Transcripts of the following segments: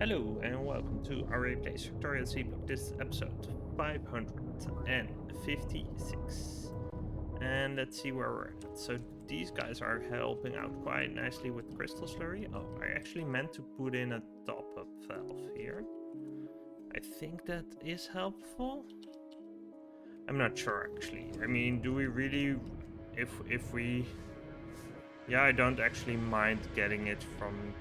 Hello and welcome to Aurei Plays Factorio Seablock. This is episode 556. And let's see where we're at. So these guys are helping out quite nicely with crystal slurry. Oh, I actually meant to put in a top-up valve here. I think that is helpful. I'm not sure actually. I mean, do we really, if we, yeah, I don't actually mind getting it from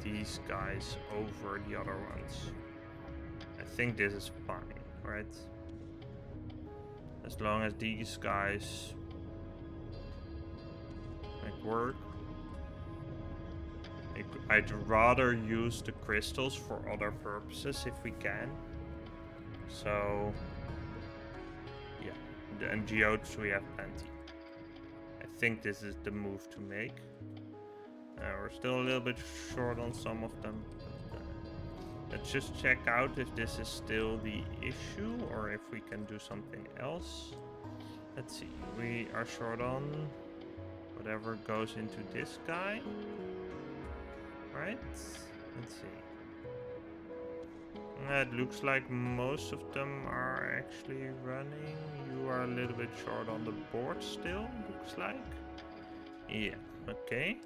these guys over the other ones. I think this is fine, right? As long as these guys work. I'd rather use the crystals for other purposes if we can. So, yeah. And geodes we have plenty. I think this is the move to make. We're still a little bit short on some of them. But, let's just check out if this is still the issue or if we can do something else. Let's see. We are short on whatever goes into this guy. Right? Let's see. It looks like most of them are actually running. You are a little bit short on the board still, looks like. Yeah, okay.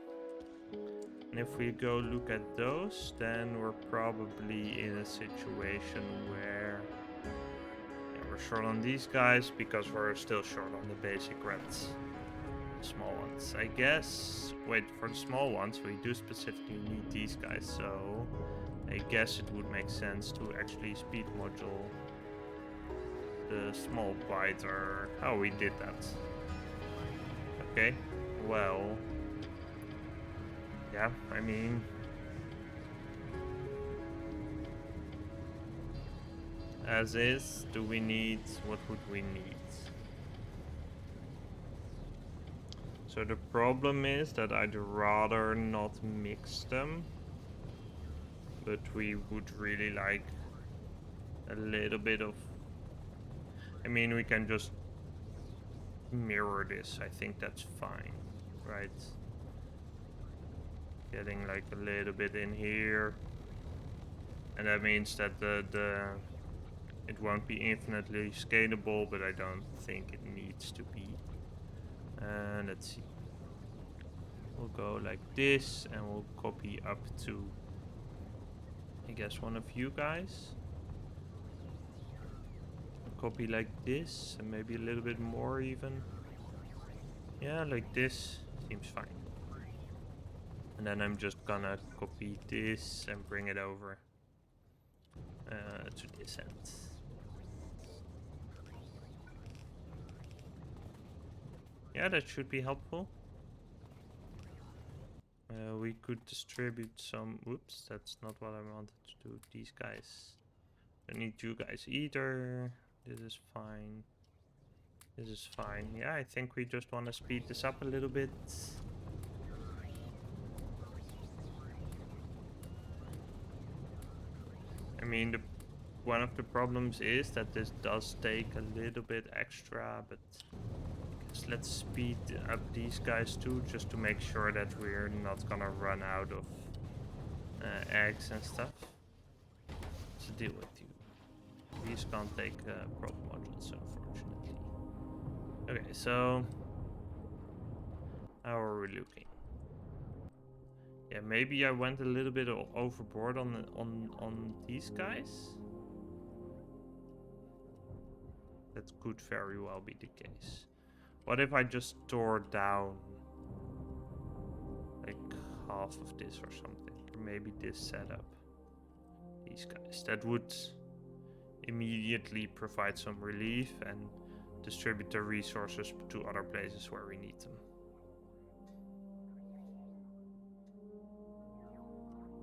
And if we go look at those, then we're probably in a situation where we're short on these guys because we're still short on the basic reds. Small ones, I guess. Wait, for the small ones, we do specifically need these guys, so I guess it would make sense to actually speed module the small biter. How we did that. Okay, well, yeah, I mean, as is, do we need, what would we need? So the problem is that I'd rather not mix them, but we would really like a little bit of, I mean, we can just mirror this. I think that's fine, right? Getting like a little bit in here, and that means that it won't be infinitely scalable, but I don't think it needs to be. And let's see. We'll go like this, and we'll copy up to, I guess, one of you guys. Copy like this, and maybe a little bit more even. Yeah, like this seems fine. And then I'm just gonna copy this and bring it over to this end. Yeah, that should be helpful. We could distribute some. Whoops, that's not what I wanted to do. These guys. I don't need you guys either. This is fine. This is fine. Yeah, I think we just want to speed this up a little bit. I mean, one of the problems is that this does take a little bit extra, but let's speed up these guys too, just to make sure that we're not gonna run out of eggs and stuff. To deal with you. These can't take probe modules, unfortunately. Okay, so how are we looking? Yeah, maybe I went a little bit overboard on these guys. That could very well be the case. What if I just tore down like half of this or something? Or maybe this setup. These guys. That would immediately provide some relief and distribute the resources to other places where we need them.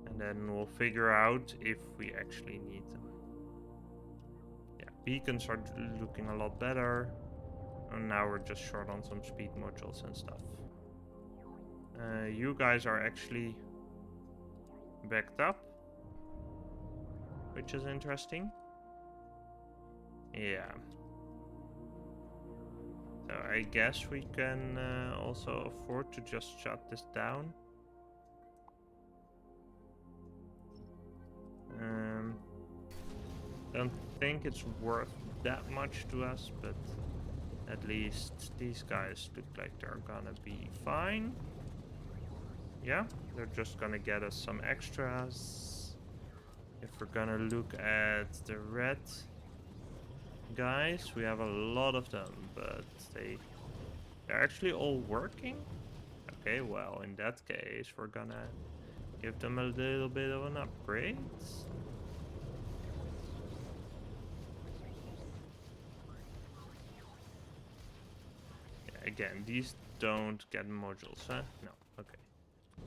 And then we'll figure out if we actually need them. Yeah, beacons are looking a lot better. And now we're just short on some speed modules and stuff. You guys are actually backed up, which is interesting. Yeah. So I guess we can also afford to just shut this down. Don't think it's worth that much to us, but at least these guys look like they're gonna be fine. Yeah, they're just gonna get us some extras. If we're gonna look at the red guys, we have a lot of them, but they're actually all working. Okay, well, in that case, we're gonna give them a little bit of an upgrade. Yeah, again, these don't get modules, huh? No, okay.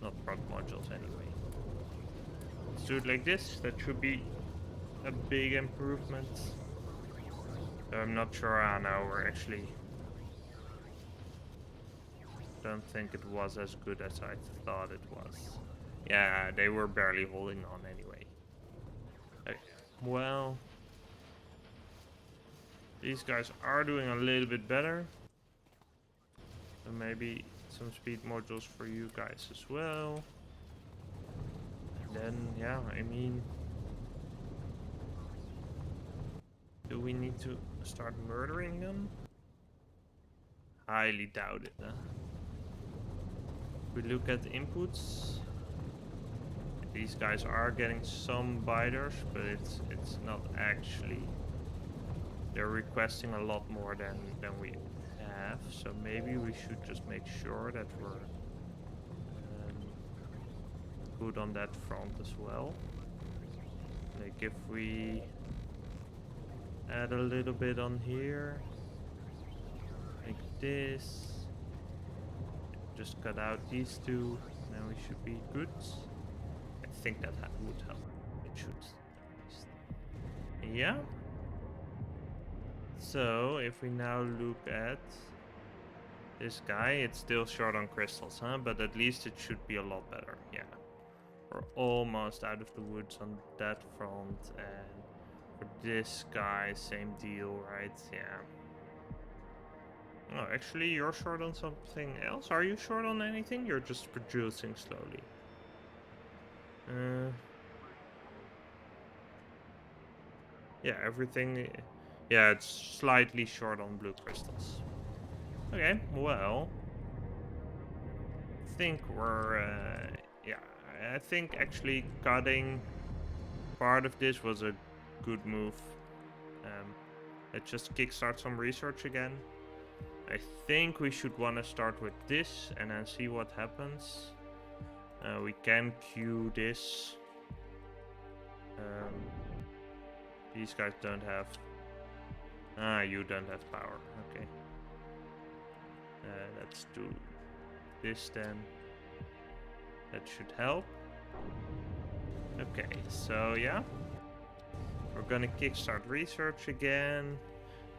Not prod modules anyway. Let's do it like this. That should be a big improvement. I'm not sure. No, we're actually... Don't think it was as good as I thought it was. Yeah, they were barely holding on anyway. Okay. Well, these guys are doing a little bit better. So maybe some speed modules for you guys as well. And then, yeah, I mean... Do we need to start murdering them? Highly doubt it, huh? We look at inputs. These guys are getting some biters, but it's not actually... They're requesting a lot more than we have, so maybe we should just make sure that we're good on that front as well. Like if we add a little bit on here, like this, just cut out these two, then we should be good. I think that would help. It should. Yeah. So if we now look at this guy, it's still short on crystals, huh? But at least it should be a lot better. Yeah. We're almost out of the woods on that front, and for this guy, same deal, right? Yeah. Oh, actually, you're short on something else? Are you short on anything? You're just producing slowly. Yeah, everything... Yeah, it's slightly short on blue crystals. Okay, well... I think we're... yeah, I think actually cutting part of this was a good move. Let's just kickstart some research again. I think we should want to start with this and then see what happens. We can queue this. These guys don't have... you don't have power. Okay. Let's do this then. That should help. Okay, so yeah. We're gonna kickstart research again.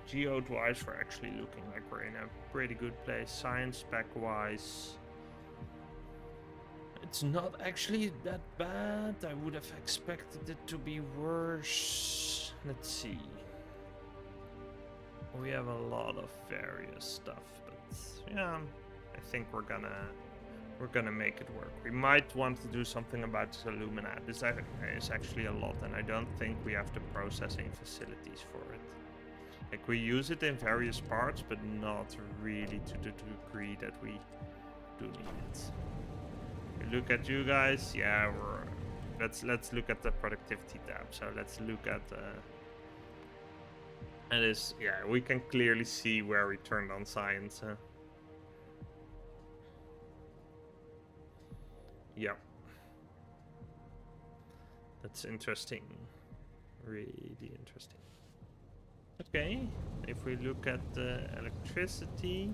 Geode-wise, we're actually looking like we're in a pretty good place. Science spec-wise, it's not actually that bad. I would have expected it to be worse. Let's see. We have a lot of various stuff, but yeah, I think we're gonna make it work. We might want to do something about this Illuminat. This is actually a lot, and I don't think we have the processing facilities for it. Like, we use it in various parts, but not really to the degree that we do need it. We look at you guys, yeah, let's look at the productivity tab. So let's look at and this, yeah, we can clearly see where we turned on science. Yeah. That's interesting. Really interesting. Okay, if we look at the electricity,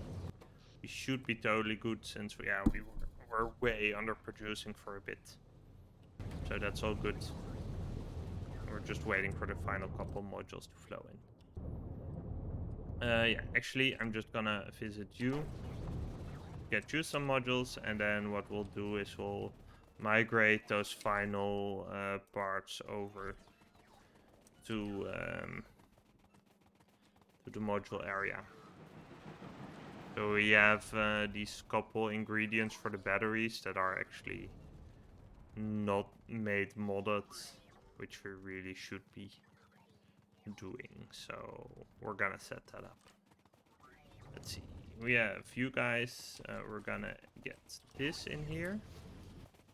we should be totally good since we were way underproducing for a bit. So that's all good. We're just waiting for the final couple modules to flow in. Yeah, actually, I'm just gonna visit you, get you some modules, and then what we'll do is we'll migrate those final parts over to the module area. So we have these couple ingredients for the batteries that are actually not made modded, which we really should be. doing. So we're gonna set that up. Let's see. We have you guys. We're gonna get this in here.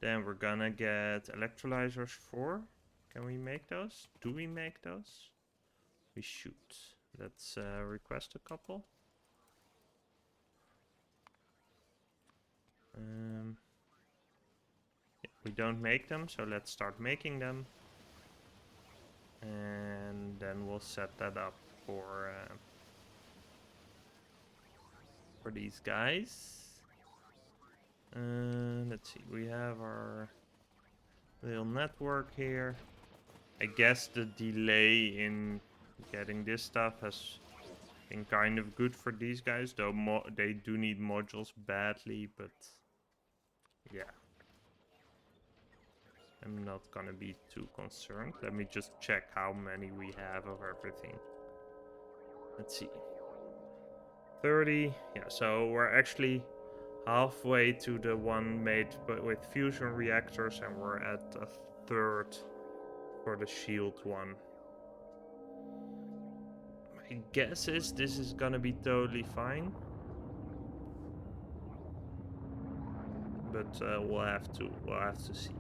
Then we're gonna get electrolyzers for. Can we make those? Do we make those? We should. Let's request a couple. Yeah, we don't make them, so let's start making them. And then we'll set that up for these guys. Let's see, we have our little network here. I guess the delay in getting this stuff has been kind of good for these guys, though they do need modules badly, but yeah. I'm not gonna be too concerned. Let me just check how many we have of everything. Let's see. 30. Yeah, so we're actually halfway to the one made but with fusion reactors, and we're at a third for the shield one. My guess is this is gonna be totally fine. But we'll have to see.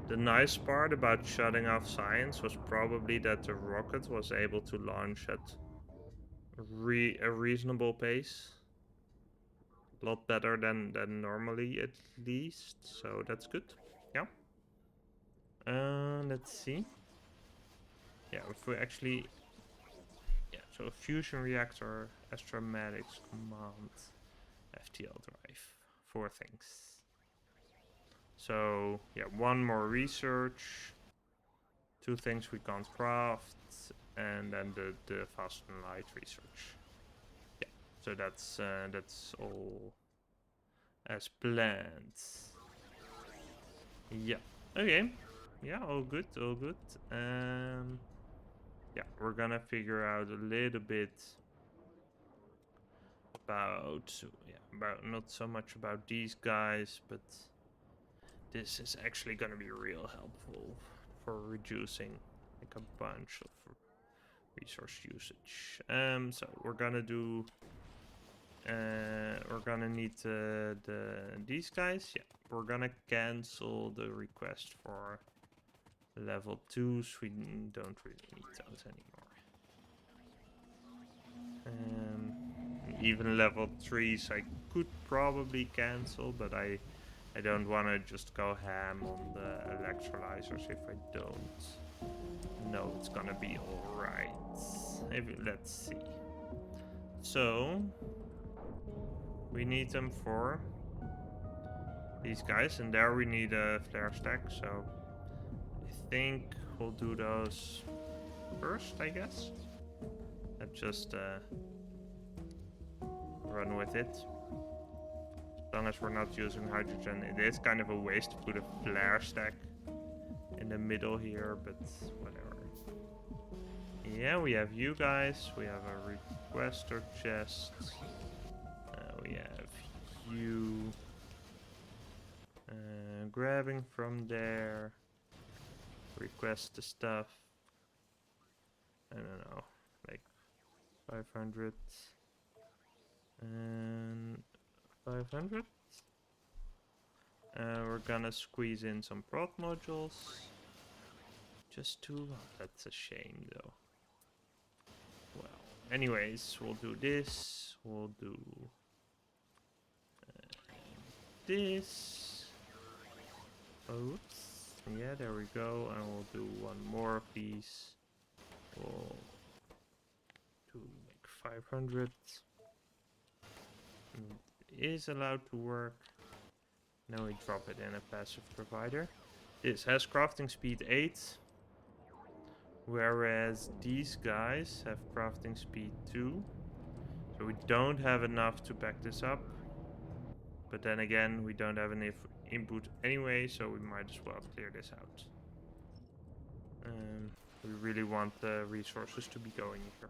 The nice part about shutting off science was probably that the rocket was able to launch at a reasonable pace. A lot better than normally, at least. So that's good. Yeah. Let's see. Yeah, if we actually... Yeah, so fusion reactor, astromatics, command, FTL drive. 4 things. So, yeah, 1 more research. 2 things we can't craft. And then the fast and light research. Yeah, so that's all as planned. Yeah. Okay. Yeah, all good, all good. Yeah, we're gonna figure out a little bit about not so much about these guys, but this is actually gonna be real helpful for reducing like a bunch of resource usage. So we're gonna do we're gonna need these guys. Yeah, we're gonna cancel the request for level 2s. We don't really need those anymore. Even level 3s I could probably cancel, but I don't want to just go ham on the electrolyzers if I don't know it's gonna be alright. Let's see. So we need them for these guys, and there we need a flare stack, so I think we'll do those first, I guess. Let's just run with it. As long as we're not using hydrogen. It is kind of a waste to put a flare stack in the middle here, but whatever. Yeah, we have you guys. We have a requester chest. We have you grabbing from there. Request the stuff. I don't know, like 500 and 500. We're gonna squeeze in some prod modules. Just 2. Oh, that's a shame though. Well, anyways, we'll do this. We'll do this. Oops. Yeah, there we go. And we'll do 1 more of these. We'll do like 500. It is allowed to work. Now we drop it in a passive provider. This has crafting speed 8. Whereas these guys have crafting speed 2. So we don't have enough to back this up. But then again, we don't have enough input anyway, so we might as well clear this out. We really want the resources to be going here.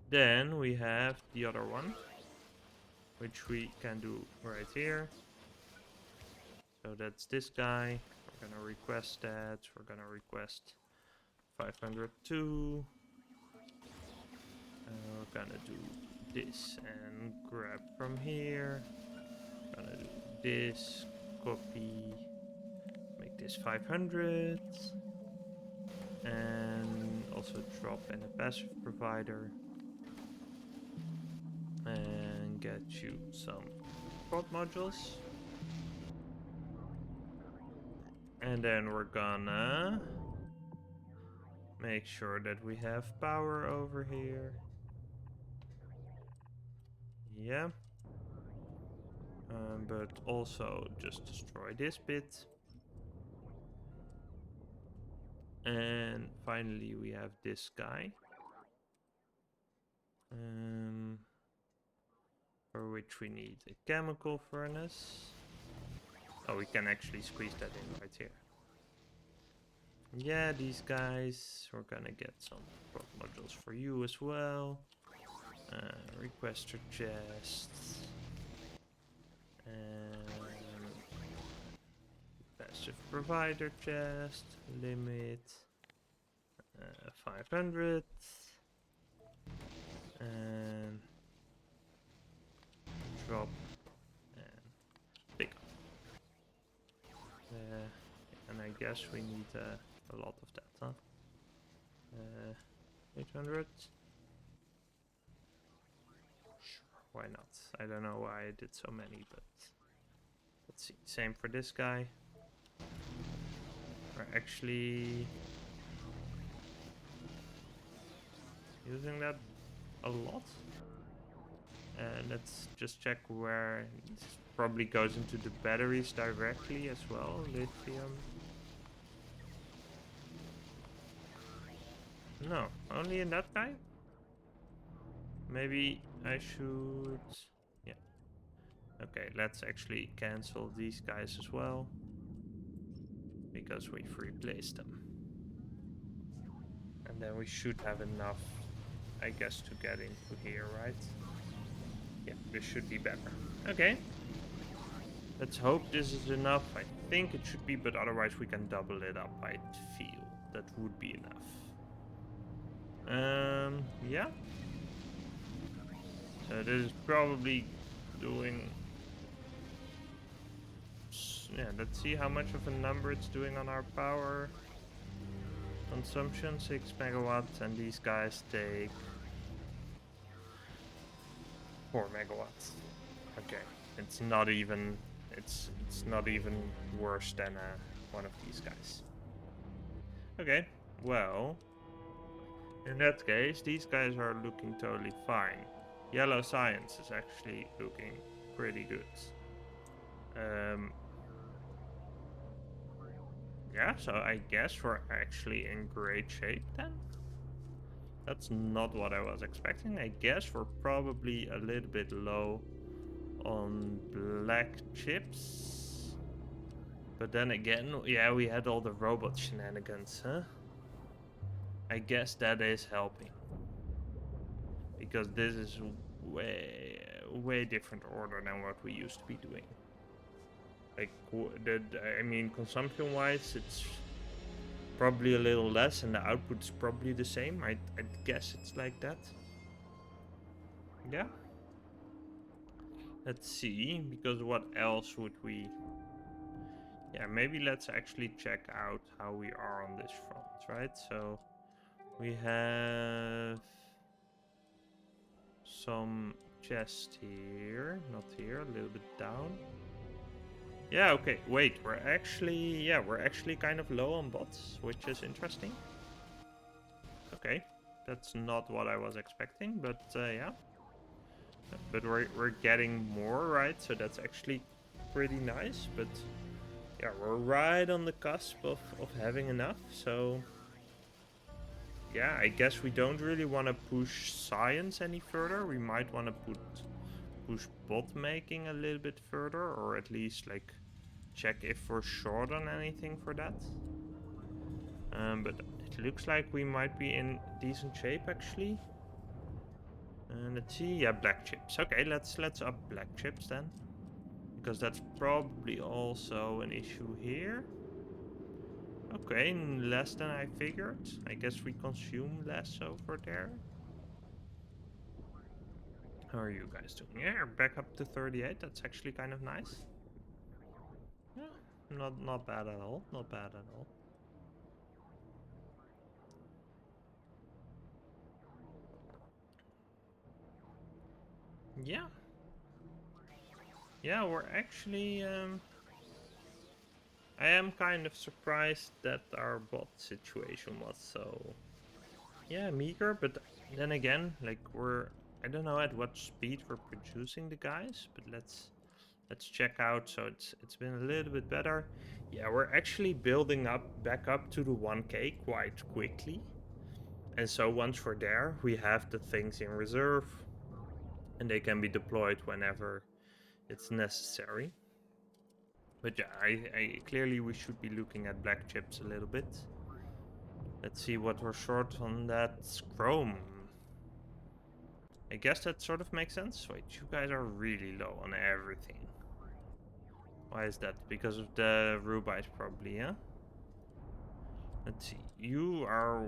Then we have the other one, which we can do right here. So that's this guy. We're gonna request that. We're gonna request 502. We're gonna do this and grab from here. Gonna do this, copy, make this 500. And also drop in a passive provider. And get you some pod modules. And then we're gonna make sure that we have power over here. Yeah. But also just destroy this bit. And finally we have this guy. For which we need a chemical furnace. Oh, we can actually squeeze that in right here. Yeah, these guys, we're gonna get some prop modules for you as well. Requester chests. And passive provider chest. Limit. 500. And drop. And pick up. And I guess we need a lot of that, huh? 800. Sure, why not? I don't know why I did so many, but let's see. Same for this guy. We're actually using that a lot. And let's just check where this probably goes into the batteries directly as well. Lithium. No, only in that guy? Maybe I should... Yeah. Okay, let's actually cancel these guys as well. Because we've replaced them. And then we should have enough, I guess, to get into here, right? Yeah, this should be better. Okay. Let's hope this is enough. I think it should be, but otherwise we can double it up, I feel. That would be enough. Yeah. So this is probably doing... Yeah, let's see how much of a number it's doing on our power consumption. 6 megawatts, and these guys take 4 megawatts. Okay, it's not even... It's not even worse than one of these guys. Okay, well... In that case, these guys are looking totally fine. Yellow science is actually looking pretty good. Yeah, so I guess we're actually in great shape then. That's not what I was expecting. I guess we're probably a little bit low on black chips. But then again, yeah, we had all the robot shenanigans, huh? I guess that is helping. Because this is way different order than what we used to be doing. Like, I mean, consumption-wise, it's probably a little less, and the output is probably the same. I guess it's like that. Yeah. Let's see, because what else would we... Yeah, maybe let's actually check out how we are on this front, right? So, we have some chest here, not here, a little bit down. Yeah, okay, wait, we're actually kind of low on bots, which is interesting. Okay, that's not what I was expecting, but yeah. But we're getting more, right? So that's actually pretty nice, but yeah, we're right on the cusp of having enough, so... Yeah, I guess we don't really want to push science any further. We might want to push bot making a little bit further, or at least like check if we're short on anything for that. But it looks like we might be in decent shape actually. Let's see, yeah, black chips. Okay, let's up black chips then, because that's probably also an issue here. Okay, less than I figured. I guess we consume less over there. How are you guys doing? Yeah, back up to 38. That's actually kind of nice. Yeah, not bad at all. Not bad at all. Yeah. Yeah, we're actually I am kind of surprised that our bot situation was so, yeah, meager, but then again, like I don't know at what speed we're producing the guys, but let's check out. So it's been a little bit better. Yeah, we're actually building up back up to the 1K quite quickly. And so once we're there, we have the things in reserve and they can be deployed whenever it's necessary. But yeah, I clearly we should be looking at black chips a little bit. Let's see what we're short on. That chrome. I guess that sort of makes sense. Wait, you guys are really low on everything. Why is that? Because of the rubite probably, yeah? Let's see. You are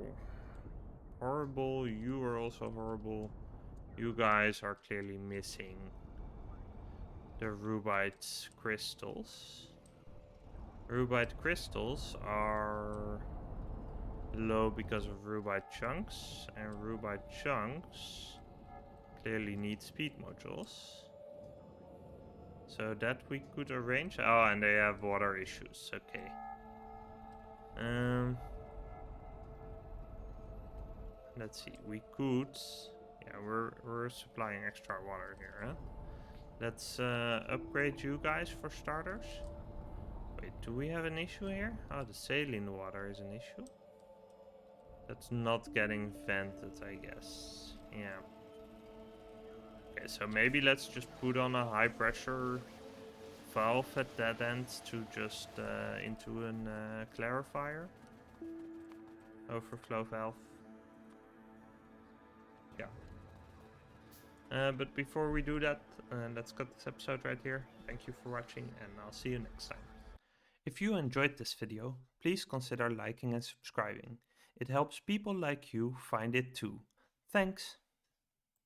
horrible. You are also horrible. You guys are clearly missing the rubite crystals. Rubite crystals are low because of rubite chunks, and rubite chunks clearly need speed modules. So that we could arrange. Oh, and they have water issues. Okay. Let's see. We could. Yeah, we're supplying extra water here, huh? Let's upgrade you guys for starters. Wait, do we have an issue here? Oh, the saline water is an issue. That's not getting vented, I guess. Yeah. Okay, so maybe let's just put on a high pressure valve at that end to just into an clarifier. Overflow valve. Yeah. But before we do that, let's cut this episode right here. Thank you for watching, and I'll see you next time. If you enjoyed this video, please consider liking and subscribing. It helps people like you find it too. Thanks!